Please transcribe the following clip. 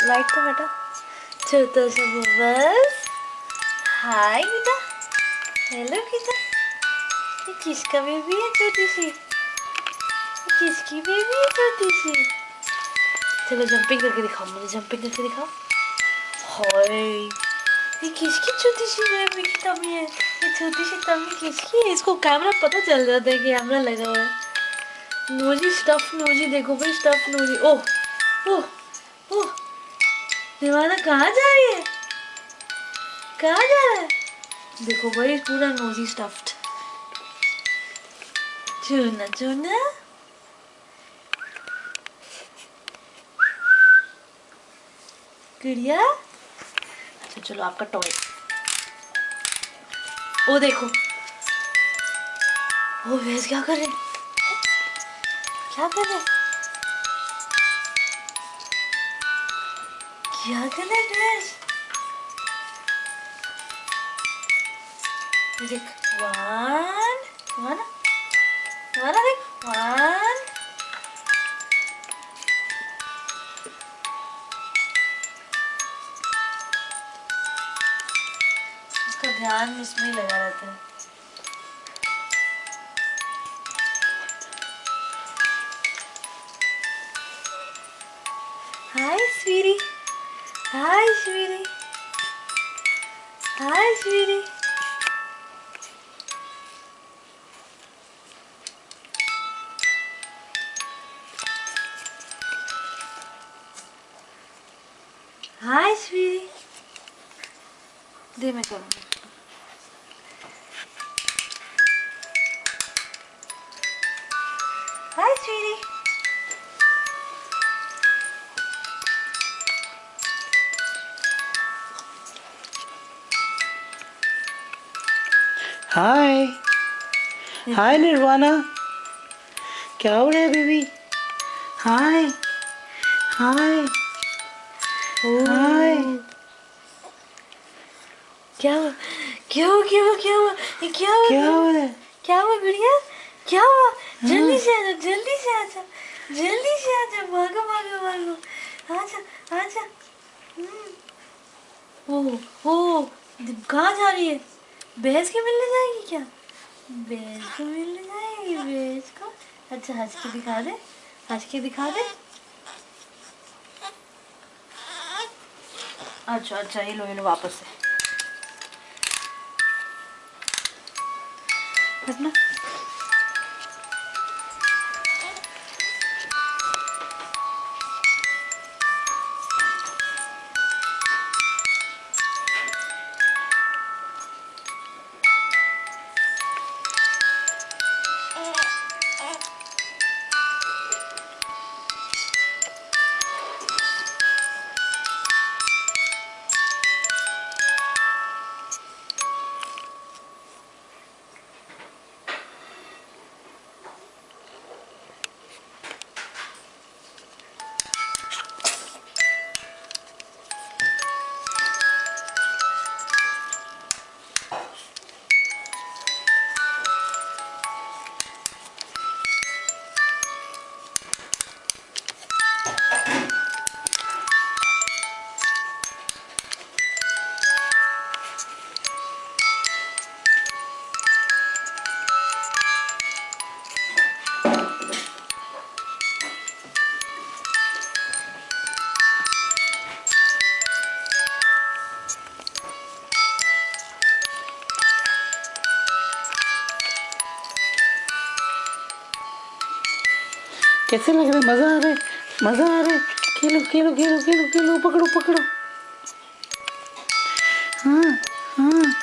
Light तो हटा। छोटा सा बस। हाय बेटा। हेलो बेटा। ये किसका बेबी है छोटी सी? ये किसकी बेबी है छोटी सी? चलो जंपिंग करके दिखाओ, मुझे जंपिंग करके दिखाओ। हाय, ये किसकी छोटी सी बेबी की टमी है? ये छोटी सी टमी किसकी है? इसको कैमरा पता चल जाता है कि कैमरा लगा हुआ है। नोजी स्टफ नोजी, देखो भाई स्टफ नोजी। ओह ओह ओह, दीवाना कहाँ जा रही है? कहाँ जा रहा है? देखो भाई पूरा नोजी स्टफ्ड। चुना चुना। गुड़िया। अच्छा चलो आपका टॉय। ओ देखो, ओ भैंस क्या कर रहे? क्या कर रहे? क्या कर रहे भैंस? देख, वन देख, वन। उसका ध्यान इसमें ही लगा रहता है। हाय स्वीटी, हाय स्वीटी, हाय स्वीटी। हाय स्वीटी। दे मैं करूँगी। हाय स्वीटी। हाय हाय निर्वाणा, क्या हो रहा है बेबी? हाय हाय हाय। क्या हुआ? क्या हुआ? क्या हुआ? क्या हुआ? ये क्या हुआ? क्या हो रहा है? क्या हुआ गुड़िया? क्या हुआ? जल्दी से आजा, जल्दी से आजा, जल्दी से आजा, भागो भागो भागो। आजा आजा। ओ कहाँ जा रही है? भैंस के मिलने जाएगी क्या? भैंस को मिलने जाएगी भैंस को। अच्छा हंस के दिखा दे, हंस के दिखा दे। अच्छा अच्छा, ये लो वापस से रखना। कैसे लग रहे? मजा आ रहा है, मजा आ रहा है। खेलो खेलो खेलो खेलो खेलो, पकड़ो पकड़ो। हाँ हाँ